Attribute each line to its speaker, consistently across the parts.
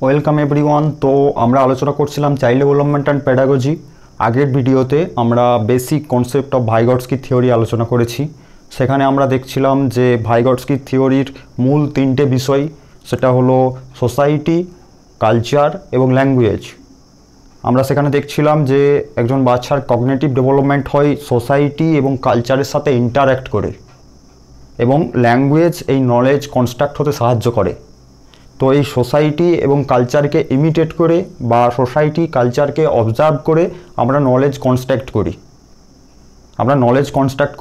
Speaker 1: Welcome everyone. তো আমরা আলোচনা করছিলাম চাইল্ড ডেভেলপমেন্ট অ্যান্ড প্যাডাগজি। আগের ভিডিওতে আমরা basic concept of Vygotsky theory আলোচনা করেছি। সেখানে আমরা দেখছিলাম যে ভাইগটস্কি থিওরির মূল তিনটে বিষয়, সেটা হলো সোসাইটি, কালচার এবং ল্যাঙ্গুয়েজ। আমরা সেখানে দেখছিলাম যে একজন বাচ্চার কগনিটিভ ডেভেলপমেন্ট হয় সোসাইটি এবং কালচারের সাথে ইন্টারঅ্যাক্ট করে, এবং ল্যাঙ্গুয়েজ এই নলেজ কনস্ট্রাক্ট হতে সাহায্য করে। তো এই সোসাইটি এবং কালচারকে ইমিটেট করে বা সোসাইটি কালচারকে অবজার্ভ করে আমরা নলেজ কনস্ট্রাক্ট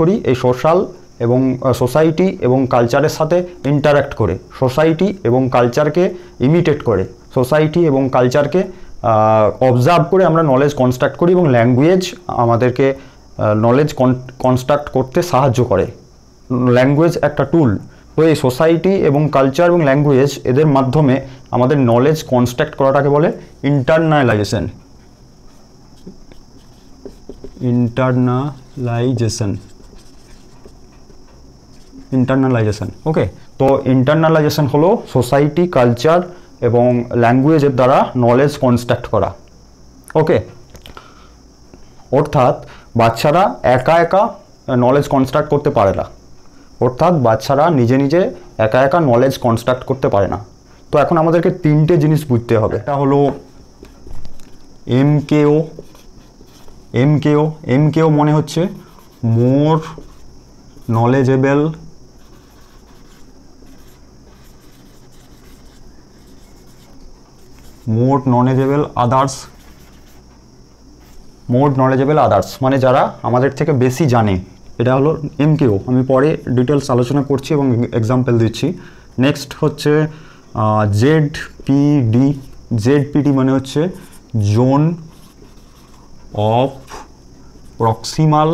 Speaker 1: করি এই সোশ্যাল এবং সোসাইটি এবং কালচারের সাথে ইন্টারঅ্যাক্ট করে, সোসাইটি এবং কালচারকে ইমিটেট করে, সোসাইটি এবং কালচারকে অবজার্ভ করে আমরা নলেজ কনস্ট্রাক্ট করি, এবং ল্যাঙ্গুয়েজ আমাদেরকে নলেজ কনস্ট্রাক্ট করতে সাহায্য করে। ল্যাঙ্গুয়েজ একটা টুল। তো এই সোসাইটি এবং কালচার এবং ল্যাঙ্গুয়েজ এদের মাধ্যমে আমাদের নলেজ কনস্ট্রাক্ট করাটাকে বলে ইন্টারনালাইজেশন। ওকে, তো ইন্টারনালাইজেশন হলো সোসাইটি, কালচার এবং ল্যাঙ্গুয়েজের দ্বারা নলেজ কনস্ট্রাক্ট করা। ওকে, অর্থাৎ বাচ্চারা একা একা নলেজ কনস্ট্রাক্ট করতে পারে না, অর্থাৎ বাচ্চারা নিজে নিজে একা একা নলেজ কনস্ট্রাক্ট করতে পারে না। তো এখন আমাদেরকে তিনটে জিনিস বুঝতে হবে। এটা হলো এমকেও মনে হচ্ছে মোর নলেজেবল আদার্স, মানে যারা আমাদের থেকে বেশি জানে। এটা হলো এমকেও। আমি পরে ডিটেলস আলোচনা করছি এবং এক্সাম্পল দিচ্ছি। নেক্সট হচ্ছে জেডপিডি মানে হচ্ছে জোন অফ প্রক্সিমাল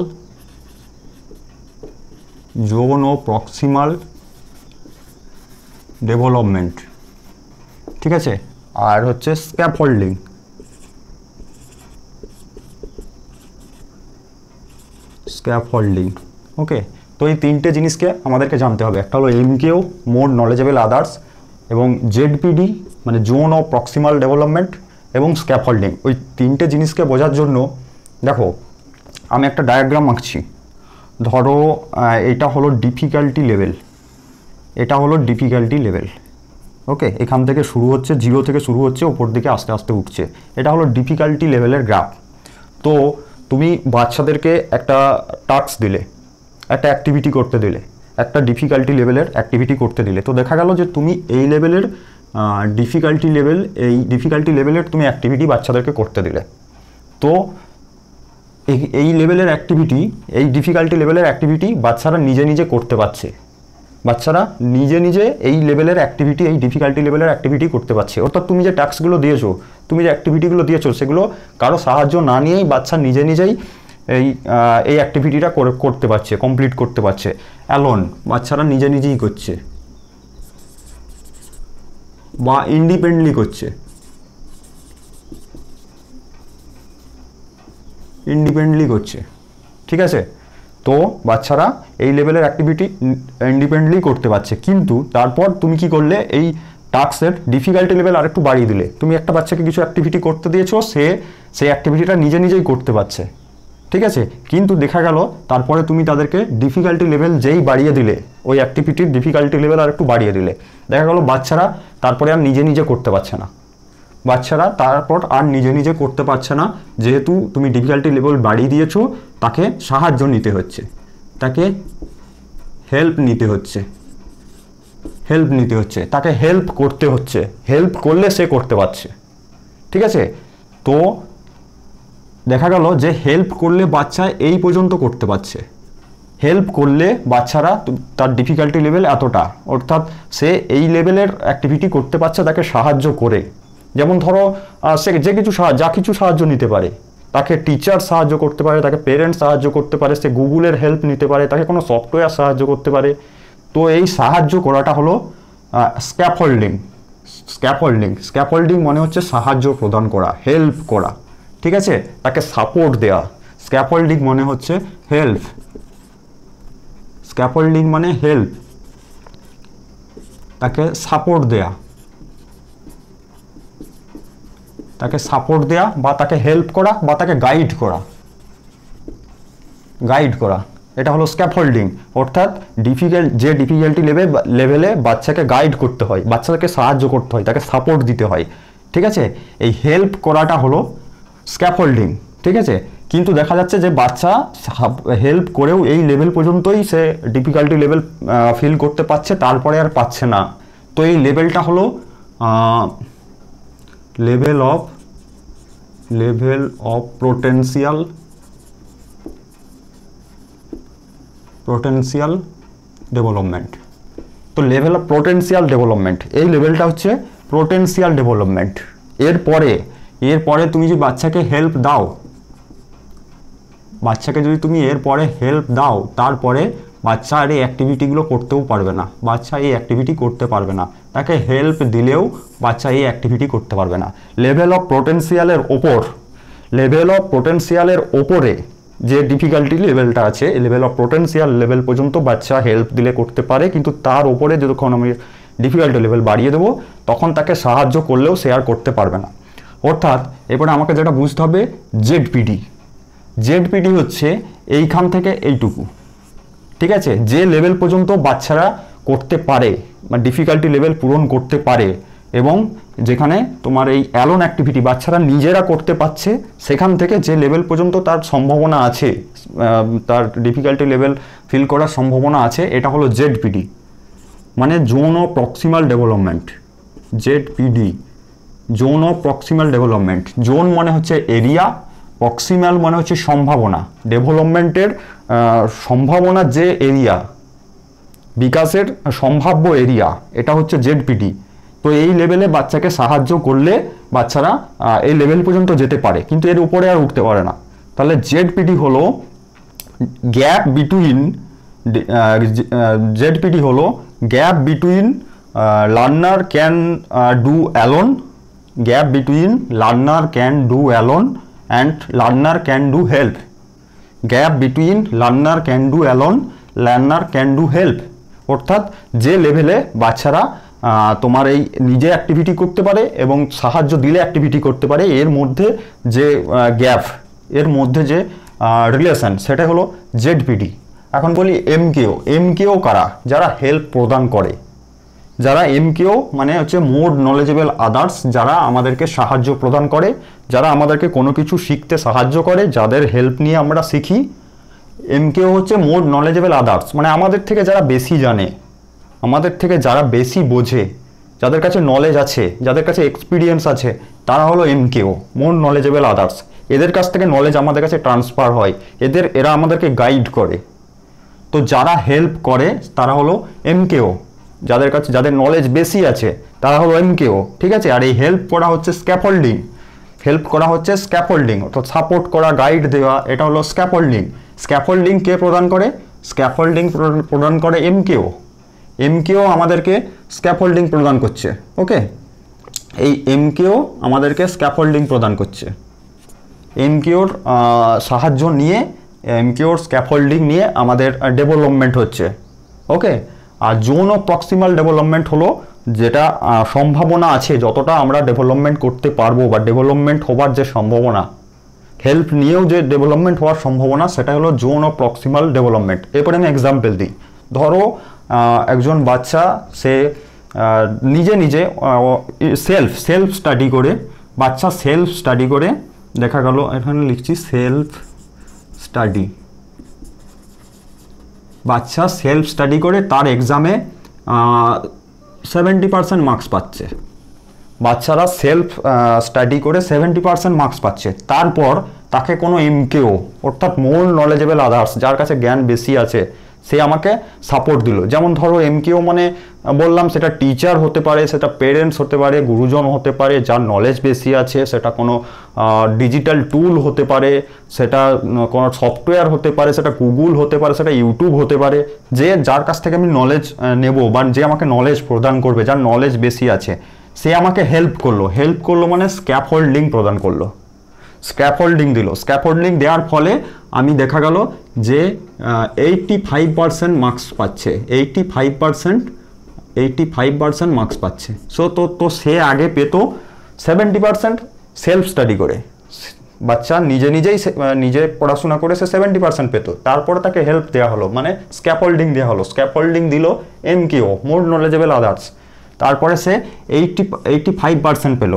Speaker 1: ডেভেলপমেন্ট, ঠিক আছে। আর হচ্ছে স্ক্যাফোল্ডিং। ওকে, তো এই তিনটে জিনিসকে আমাদেরকে জানতে হবে। একটা হলো এমকেও, মোর নলেজেবল আদার্স, এবং জেডপিডি মানে জোন অফ প্রক্সিমাল ডেভেলপমেন্ট, এবং স্ক্যাফোল্ডিং। ওই তিনটে জিনিসকে বোঝার জন্য দেখো আমি একটা ডায়াগ্রাম আঁকছি। ধরো এটা হলো ডিফিকাল্টি লেভেল। ওকে, এখান থেকে শুরু হচ্ছে, 0 থেকে শুরু হচ্ছে, ওপর দিকে আস্তে আস্তে উঠছে। এটা হলো ডিফিকাল্টি লেভেলের গ্রাফ। তো তুমি বাচ্চাদেরকে একটা টাস্ক দিলে, একটা অ্যাক্টিভিটি করতে দিলে, একটা ডিফিকাল্টি লেভেলের অ্যাক্টিভিটি করতে দিলে, তো দেখা গেল যে তুমি এই লেভেলের ডিফিকাল্টি লেভেলের তুমি অ্যাক্টিভিটি বাচ্চাদেরকে করতে দিলে। তো এই লেভেলের অ্যাক্টিভিটি, এই ডিফিকাল্টি লেভেলের অ্যাক্টিভিটি বাচ্চারা নিজে নিজে করতে পারছে। এই লেভেলের অ্যাক্টিভিটি, এই ডিফিকাল্টি লেভেলের অ্যাক্টিভিটি করতে পারছে। অর্থাৎ তুমি যে টাস্কগুলো দিয়েছো, তুমি যে অ্যাক্টিভিটিগুলো দিয়েছো, সেগুলো কারো সাহায্য না নিয়েই বাচ্চা নিজে নিজেই এই অ্যাক্টিভিটিটা করতে পারছে, কমপ্লিট করতে পারছে। অ্যালোন, বাচ্চারা নিজে নিজেই করছে বা ইন্ডিপেন্ডেন্টলি করছে, ঠিক আছে। তো বাচ্চারা এই লেভেলের অ্যাক্টিভিটি ইন্ডিপেন্ডেন্টলি করতে পারছে। কিন্তু তারপর তুমি কি করলে, এই টাস্কের ডিফিকাল্টি লেভেল আরেকটু বাড়িয়ে দিলে। তুমি একটা বাচ্চাকে কিছু অ্যাক্টিভিটি করতে দিয়েছো, সেই অ্যাক্টিভিটিটা নিজে নিজেই করতে পারছে, ঠিক আছে। কিন্তু দেখা গেল তারপরে তুমি তাদেরকে ডিফিকাল্টি লেভেল যেই বাড়িয়ে দিলে, ওই অ্যাক্টিভিটির ডিফিকাল্টি লেভেল আর একটু বাড়িয়ে দিলে, দেখা গেল বাচ্চারা তারপরে আর নিজে নিজে করতে পারছে না। যেহেতু তুমি ডিফিকাল্টি লেভেল বাড়িয়ে দিয়েছো, তাকে সাহায্য নিতে হচ্ছে, তাকে হেল্প করতে হচ্ছে। হেল্প করলে সে করতে পারছে, ঠিক আছে। তো দেখা গেল যে হেল্প করলে বাচ্চা এই পর্যন্ত করতে পারছে। হেল্প করলে বাচ্চারা, তার ডিফিকাল্টি লেভেল এতটা, অর্থাৎ সে এই লেভেলের অ্যাক্টিভিটি করতে পারছে তাকে সাহায্য করে। যেমন ধরো সে যা কিছু সাহায্য নিতে পারে, তাকে টিচার সাহায্য করতে পারে, তাকে পেরেন্টস সাহায্য করতে পারে, সে গুগলের হেল্প নিতে পারে, তাকে কোনো সফটওয়্যার সাহায্য করতে পারে। তো এই সাহায্য করাটা হলো স্ক্যাফোল্ডিং মানে হচ্ছে সাহায্য প্রদান করা, হেল্প করা, ঠিক আছে, তাকে সাপোর্ট দেওয়া। স্ক্যাফোল্ডিং মানে হচ্ছে হেল্প, তাকে সাপোর্ট দেয়া। তাকে সাপোর্ট দেওয়া বা তাকে হেল্প করা বা তাকে গাইড করা, এটা হলো স্ক্যাফোল্ডিং। অর্থাৎ ডিফিকাল্টি লেভেলে বাচ্চাকে গাইড করতে হয়, বাচ্চাকে সাহায্য করতে হয়, তাকে সাপোর্ট দিতে হয়, ঠিক আছে। এই হেল্প করাটা হলো স্ক্যাফোল্ডিং, ঠিক আছে। কিন্তু দেখা যাচ্ছে যে বাচ্চা হেল্প করেও এই লেভেল পর্যন্তই সে ডিফিকাল্টি লেভেল ফিল করতে পারছে, তারপরে আর পাচ্ছে না। তো এই লেভেলটা হলো লেভেল অফ পোটেনশিয়াল ডেভেলপমেন্ট। তো লেভেল অফ পোটেনশিয়াল ডেভেলপমেন্ট, এই লেভেলটা হচ্ছে পোটেনশিয়াল ডেভেলপমেন্ট। এরপরে তুমি যদি বাচ্চাকে হেল্প দাও, তারপরে বাচ্চা আর এই অ্যাক্টিভিটিগুলো করতেও পারবে না, তাকে হেল্প দিলেও বাচ্চা এই অ্যাক্টিভিটি করতে পারবে না। লেভেল অফ পোটেনশিয়ালের ওপরে যে ডিফিকাল্টি লেভেলটা আছে, এই লেভেল অফ পোটেনশিয়াল লেভেল পর্যন্ত বাচ্চা হেল্প দিলে করতে পারে, কিন্তু তার ওপরে যখন আমি ডিফিকাল্টি লেভেল বাড়িয়ে দেবো তখন তাকে সাহায্য করলেও সে আর করতে পারবে না। অর্থাৎ এরপরে আমাকে যেটা বুঝতে হবে, জেডপিডি হচ্ছে এইখান থেকে এইটুকু, ঠিক আছে। যে লেভেল পর্যন্ত বাচ্চারা করতে পারে বা ডিফিকাল্টি লেভেল পূরণ করতে পারে, এবং যেখানে তোমার এই অ্যালোন অ্যাক্টিভিটি বাচ্চারা নিজেরা করতে পারছে, সেখান থেকে যে লেভেল পর্যন্ত তার সম্ভাবনা আছে, তার ডিফিকাল্টি লেভেল ফিল করার সম্ভাবনা আছে, এটা হলো জেডপিডি, মানে zone of proximal development. ZPD, zone of proximal development. Zone মানে হচ্ছে এরিয়া, প্রক্সিমাল মানে হচ্ছে সম্ভাবনা, ডেভেলপমেন্টের সম্ভাবনার যে এরিয়া, বিকাশের সম্ভাব্য এরিয়া, এটা হচ্ছে জেডপিডি। তো এই লেভেলে বাচ্চাকে সাহায্য করলে বাচ্চারা এই লেভেল পর্যন্ত যেতে পারে, কিন্তু এর উপরে আর উঠতে পারে না। তাহলে জেডপিডি হলো gap between learner can do alone, and learner can do help. Gap between learner can do help. অর্থাৎ যে লেভেলে বাচ্চারা তোমার এই নিজে অ্যাক্টিভিটি করতে পারে এবং সাহায্য দিলে অ্যাক্টিভিটি করতে পারে, এর মধ্যে যে গ্যাপ, এর মধ্যে যে রিলেশন, সেটা হলো জেডপিডি। এখন বলি এমকেও কারা? যারা হেল্প প্রদান করে, যারা এমকেও মানে হচ্ছে মোর নলেজেবল আদার্স, যারা আমাদেরকে সাহায্য প্রদান করে, যারা আমাদেরকে কোনো কিছু শিখতে সাহায্য করে, যাদের হেল্প নিয়ে আমরা শিখি। এমকেও হচ্ছে মোর নলেজেবল আদার্স, মানে আমাদের থেকে যারা বেশি জানে, আমাদের থেকে যারা বেশি বোঝে, যাদের কাছে নলেজ আছে, যাদের কাছে এক্সপিরিয়েন্স আছে, তারা হলো এমকেও, মোর নলেজেবল আদার্স। এদের কাছ থেকে নলেজ আমাদের কাছে ট্রান্সফার হয়, এরা আমাদেরকে গাইড করে। তো যারা হেল্প করে তারা হলো এমকেও, যাদের নলেজ বেশি আছে তারা হলো এমকেও, ঠিক আছে। আর এই হেল্প করা হচ্ছে স্ক্যাফোল্ডিং, অর্থাৎ সাপোর্ট করা, গাইড দেওয়া, এটা হলো স্ক্যাফোল্ডিং কে প্রদান করে? স্ক্যাফোল্ডিং প্রদান করে এমকেও আমাদেরকে স্ক্যাফোল্ডিং প্রদান করছে, ওকে। এই এমকেও আমাদেরকে স্ক্যাফোল্ডিং প্রদান করছে, এমকেওর সাহায্য নিয়ে, এমকেওর স্ক্যাফোল্ডিং নিয়ে আমাদের ডেভেলপমেন্ট হচ্ছে, ওকে। আর জোন অফ প্রক্সিমাল ডেভেলপমেন্ট হলো যেটা সম্ভাবনা আছে, যতটা আমরা ডেভেলপমেন্ট করতে পারবো বা ডেভেলপমেন্ট হওয়ার যে সম্ভাবনা, হেল্প নিয়েও যে ডেভেলপমেন্ট হওয়ার সম্ভাবনা, সেটা হলো জোন অফ প্রক্সিমাল ডেভেলপমেন্ট। এরপরে আমি এক্সাম্পল দিই। ধরো একজন বাচ্চা, সে নিজে সেলফ স্টাডি করে, বাচ্চা সেলফ স্টাডি করে, দেখা গেল এখানে লিখছি সেলফ স্টাডি, বাচ্চা সেলফ স্টাডি করে তার এক্সামে 70% মার্কস পাচ্ছে। বাচ্চারা সেলফ স্টাডি করে 70% মার্কস পাচ্ছে, তারপর তাকে কোনো এমকেও, অর্থাৎ মোর নলেজেবল আদার্স, যার কাছে জ্ঞান বেশি আছে, সে আমাকে সাপোর্ট দিল। যেমন ধরো এমকেও মানে বললাম, সেটা টিচার হতে পারে, সেটা পেরেন্টস হতে পারে, গুরুজন হতে পারে, যার নলেজ বেশি আছে, সেটা কোনো ডিজিটাল টুল হতে পারে, সেটা কোনো সফটওয়্যার হতে পারে, সেটা গুগল হতে পারে, সেটা ইউটিউব হতে পারে। যার কাছ থেকে আমি নলেজ নেব বা যে আমাকে নলেজ প্রদান করবে, যার নলেজ বেশি আছে, সে আমাকে হেল্প করলো মানে স্ক্যাফোল্ডিং প্রদান করলো, স্ক্যাফোল্ডিং দিল। স্ক্যাফোল্ডিং দেওয়ার ফলে আমি দেখা গেল যে 85% মার্কস পাচ্ছে, 85% মার্কস পাচ্ছে। তো সে আগে পেত 70%, সেলফ স্টাডি করে। বাচ্চা নিজে পড়াশোনা করে সে 70% পেত, তারপরে তাকে হেল্প দেওয়া হলো, মানে স্ক্যাফোল্ডিং দেওয়া হলো। স্ক্যাফোল্ডিং দিল MKO, মোর নলেজেবল আদার্স, তারপরে সে 85% পেল।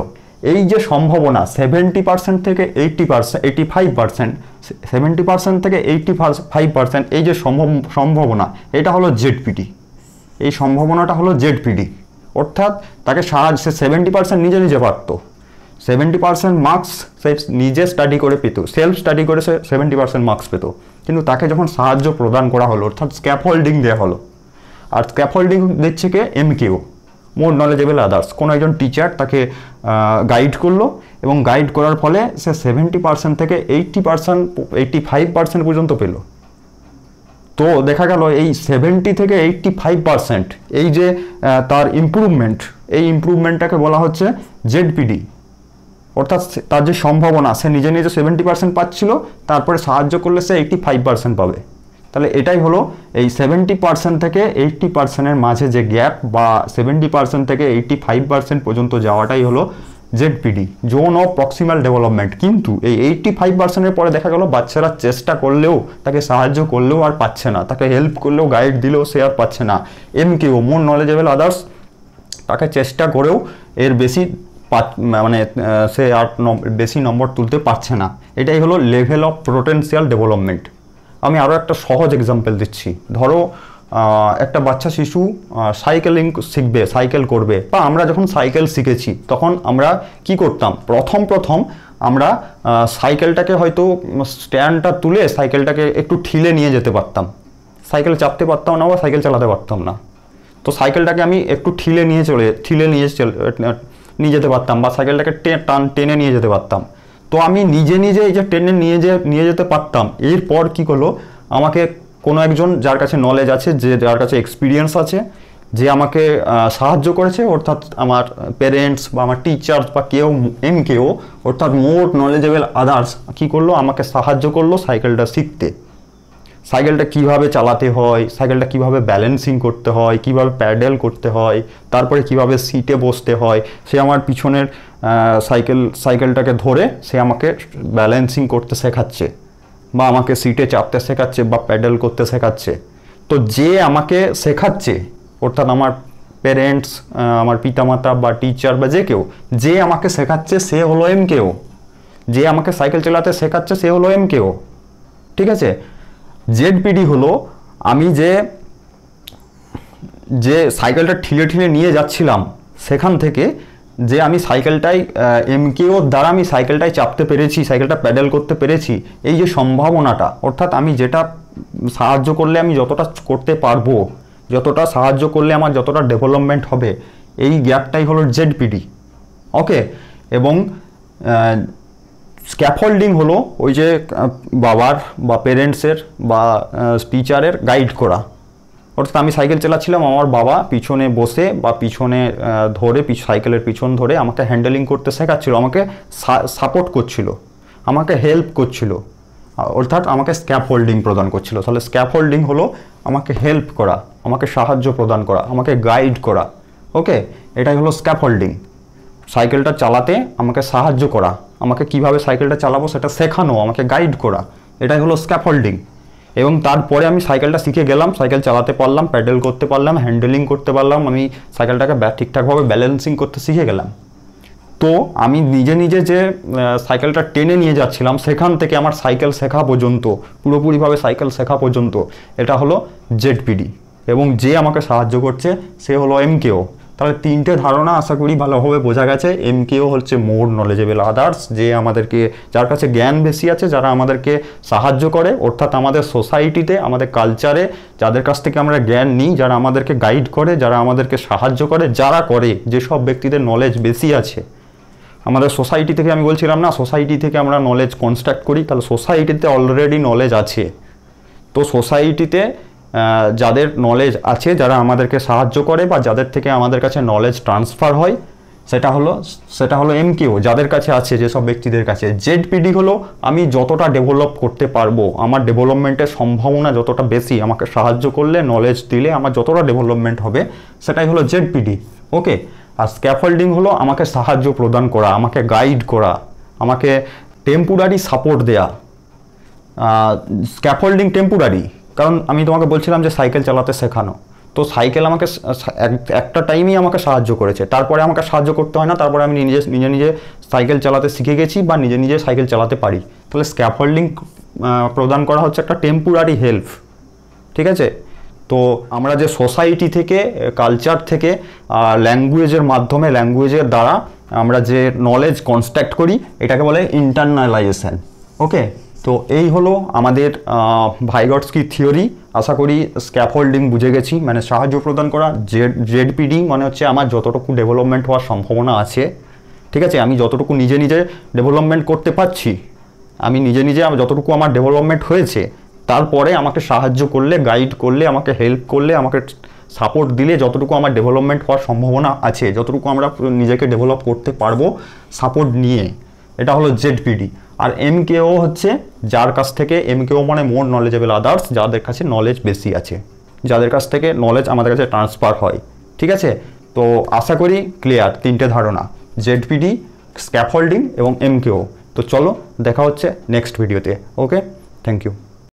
Speaker 1: এই যে সম্ভাবনা 70% থেকে 85%, 70% থেকে 85%, এই যে সম্ভাবনা, এটা হলো ZPD। এই সম্ভাবনাটা হলো ZPD, অর্থাৎ তাকে সে 70% নিজে পারতো। 70% মার্কস সে নিজে স্টাডি করে পেত, সেলফ স্টাডি করে সে 70% মার্কস পেত, কিন্তু তাকে যখন সাহায্য প্রদান করা হলো, অর্থাৎ স্ক্যাফোল্ডিং দেওয়া হলো। আর স্ক্যাফোল্ডিং দিচ্ছে কে? MKO, মোর নলেজেবল আদার্স। কোনো একজন টিচার তাকে গাইড করলো, এবং গাইড করার ফলে সে 70% থেকে 85% পর্যন্ত পেল। তো দেখা গেল এই 70 থেকে 85%, এই যে তার ইমপ্রুভমেন্ট, এই ইমপ্রুভমেন্টটাকে বলা হচ্ছে ZPD, অর্থাৎ তার যে সম্ভাবনা, সে নিজে 70% পাচ্ছিল, তারপরে সাহায্য করলে সে 85% পাবে। তাহলে এটাই হলো এই 70% থেকে 80%-এর মাঝে যে গ্যাপ, বা 70% থেকে 85% পর্যন্ত যাওয়াটাই হলো ZPD, zone of proximal development. কিন্তু এই 85%-এর পরে দেখা গেল বাচ্চারা চেষ্টা করলেও, তাকে সাহায্য করলেও আর পাচ্ছে না, তাকে হেল্প করলেও, গাইড দিলেও সে আর পাচ্ছে না। MKO, মোর নলেজেবল আদার্স, তাকে চেষ্টা করেও এর বেশি মানে সে আর বেশি নম্বর তুলতে পারছে না। এটাই হলো লেভেল অফ পোটেনশিয়াল ডেভেলপমেন্ট। আমি আরও একটা সহজ এক্সাম্পল দিচ্ছি। ধরো একটা বাচ্চা শিশু সাইকেলিং শিখবে, সাইকেল করবে, বা আমরা যখন সাইকেল শিখেছি তখন আমরা কি করতাম? প্রথম আমরা সাইকেলটাকে হয়তো স্ট্যান্ডটা তুলে সাইকেলটাকে একটু ঠিলে নিয়ে যেতে পারতাম, সাইকেল চাপতে পারতাম না বা সাইকেল চালাতে পারতাম না। তো সাইকেলটাকে আমি একটু ঠিলে নিয়ে যেতে পারতাম, বা সাইকেলটাকে টেনে নিয়ে যেতে পারতাম। তো আমি নিজে এই যে টেনে নিয়ে যেতে পারতাম, এরপর কি করলো, আমাকে কোনো একজন যার কাছে নলেজ আছে, যার কাছে এক্সপিরিয়েন্স আছে, যে আমাকে সাহায্য করেছে, অর্থাৎ আমার প্যারেন্টস বা আমার টিচার্স বা কেউ, MKO, অর্থাৎ মোর নলেজেবল আদার্স, কি করলো, আমাকে সাহায্য করলো সাইকেলটা শিখতে। সাইকেলটা কিভাবে চালাতে হয়, সাইকেলটা কিভাবে ব্যালেন্সিং করতে হয়, কিভাবে প্যাডেল করতে হয়, তারপরে কিভাবে সিটে বসতে হয়, সে আমার পিছনের সাইকেলটাকে ধরে সে আমাকে ব্যালেন্সিং করতে শেখাচ্ছে, বা আমাকে সিটে চাপতে শেখাচ্ছে, বা প্যাডেল করতে শেখাচ্ছে। তো যে আমাকে শেখাচ্ছে, অর্থাৎ আমার প্যারেন্টস, আমার পিতামাতা বা টিচার বা যে কেউ, যে আমাকে শেখাচ্ছে সে হলো MKO। যে আমাকে সাইকেল চালাতে শেখাচ্ছে সে হলো MKO, ঠিক আছে। ZPD হলো আমি যে সাইকেলটা ঠিলে নিয়ে যাচ্ছিলাম, সেখান থেকে যে আমি সাইকেলটাই MKO দ্বারা আমি সাইকেলটাই চাপতে পেরেছি, সাইকেলটা প্যাডেল করতে পেরেছি, এই যে সম্ভাবনাটা, অর্থাৎ আমি যেটা সাহায্য করলে আমি যতটা করতে পারবো, যতটা সাহায্য করলে আমার যতটা ডেভেলপমেন্ট হবে, এই গ্যাপটাই হলো ZPD, ওকে। এবং স্ক্যাফোল্ডিং হলো ওই যে বাবার বা প্যারেন্টসের বা টিচারের গাইড করা। অর্থাৎ আমি সাইকেল চালাচ্ছিলাম, আমার বাবা পিছনে বসে বা পিছনে ধরে, সাইকেলের পিছন ধরে আমাকে হ্যান্ডেলিং করতে শেখাচ্ছিল, আমাকে সাপোর্ট করছিল, আমাকে হেল্প করছিল, অর্থাৎ আমাকে স্ক্যাফোল্ডিং প্রদান করছিল। তাহলে স্ক্যাফোল্ডিং হলো আমাকে হেল্প করা, আমাকে সাহায্য প্রদান করা, আমাকে গাইড করা, ওকে। এটাই হলো স্ক্যাফোল্ডিং। সাইকেলটা চালাতে আমাকে সাহায্য করা, আমাকে কিভাবে সাইকেলটা চালাবো সেটা শেখানো, আমাকে গাইড করা, এটাই হলো স্ক্যাফোল্ডিং। এবং তারপরে আমি সাইকেলটা শিখে গেলাম, সাইকেল চালাতে পারলাম, প্যাডেল করতে পারলাম, হ্যান্ডেলিং করতে পারলাম, আমি সাইকেলটাকে ঠিকঠাকভাবে ব্যালেন্সিং করতে শিখে গেলাম। তো আমি নিজে যে সাইকেলটা টেনে নিয়ে যাচ্ছিলাম, সেখান থেকে আমার সাইকেল শেখা পর্যন্ত, পুরোপুরিভাবে সাইকেল শেখা পর্যন্ত, এটা হলো ZPD। এবং যে আমাকে সাহায্য করছে সে হলো MKO। তাহলে তিনটে ধারণা আশা করি ভালোভাবে বোঝা গেছে। MKO হচ্ছে মোর নলেজেবল আদার্স, যে আমাদেরকে, যার কাছে জ্ঞান বেশি আছে, যারা আমাদেরকে সাহায্য করে, অর্থাৎ আমাদের সোসাইটিতে, আমাদের কালচারে যাদের কাছ থেকে আমরা জ্ঞান নিই, যারা আমাদেরকে গাইড করে, যারা আমাদেরকে সাহায্য করে, যারা করে, যেসব ব্যক্তিদের নলেজ বেশি আছে আমাদের সোসাইটি থেকে, আমি বলছিলাম না সোসাইটি থেকে আমরা নলেজ কনস্ট্রাক্ট করি, তাহলে সোসাইটিতে অলরেডি নলেজ আছে। তো সোসাইটিতে যাদের নলেজ আছে, যারা আমাদেরকে সাহায্য করে বা যাদের থেকে আমাদের কাছে নলেজ ট্রান্সফার হয়, সেটা হলো MKO, যাদের কাছে আছে, যেসব ব্যক্তিদের কাছে। ZPD হলো আমি যতটা ডেভেলপ করতে পারবো, আমার ডেভেলপমেন্টের সম্ভাবনা যতটা বেশি, আমাকে সাহায্য করলে, নলেজ দিলে আমার যতটা ডেভেলপমেন্ট হবে, সেটাই হলো ZPD, ওকে। আর স্ক্যাফোল্ডিং হলো আমাকে সাহায্য প্রদান করা, আমাকে গাইড করা, আমাকে টেম্পোরারি সাপোর্ট দেয়া, স্ক্যাফোল্ডিং টেম্পোরারি, কারণ আমি তোমাকে বলছিলাম যে সাইকেল চালাতে শেখানো, তো সাইকেল আমাকে একটা টাইমেই আমাকে সাহায্য করেছে, তারপরে আমাকে সাহায্য করতে হয় না, তারপরে আমি নিজে সাইকেল চালাতে শিখে গেছি বা নিজে সাইকেল চালাতে পারি। তাহলে স্ক্যাফোল্ডিং প্রদান করা হচ্ছে একটা টেম্পোরারি হেল্প, ঠিক আছে। তো আমরা যে সোসাইটি থেকে, কালচার থেকে, ল্যাঙ্গুয়েজের মাধ্যমে, ল্যাঙ্গুয়েজের দ্বারা আমরা যে নলেজ কনস্ট্রাক্ট করি, এটাকে বলে ইন্টারনালাইজেশন। ওকে, তো এই হলো আমাদের ভাইগটস্কি থিওরি। আশা করি স্ক্যাফোল্ডিং বুঝে গেছি, মানে সাহায্য প্রদান করা। জেডপিডি মানে হচ্ছে আমার যতটুকু ডেভেলপমেন্ট হওয়ার সম্ভাবনা আছে, ঠিক আছে, আমি যতটুকু নিজে ডেভেলপমেন্ট করতে পারছি, আমি নিজে যতটুকু আমার ডেভেলপমেন্ট হয়েছে, তারপরে আমাকে সাহায্য করলে, গাইড করলে, আমাকে হেল্প করলে, আমাকে সাপোর্ট দিলে যতটুকু আমার ডেভেলপমেন্ট হওয়ার সম্ভাবনা আছে, যতটুকু আমরা নিজেকে ডেভেলপ করতে পারবো সাপোর্ট নিয়ে, এটা হলো জেডপিডি। আর এমকেও হচ্ছে যার কাছ থেকে, এমকেও মানে মোর নলেজেবল আদার্স, যাদের কাছে নলেজ বেশি আছে, যাদের কাছ থেকে নলেজ আমাদের কাছে ট্রান্সফার হয়, ঠিক আছে। তো আশা করি ক্লিয়ার তিনটে ধারণা, জেডপিডি, স্ক্যাফোল্ডিং এবং এমকেও। তো চলো দেখা হচ্ছে নেক্সট ভিডিওতে। ওকে, থ্যাংক ইউ।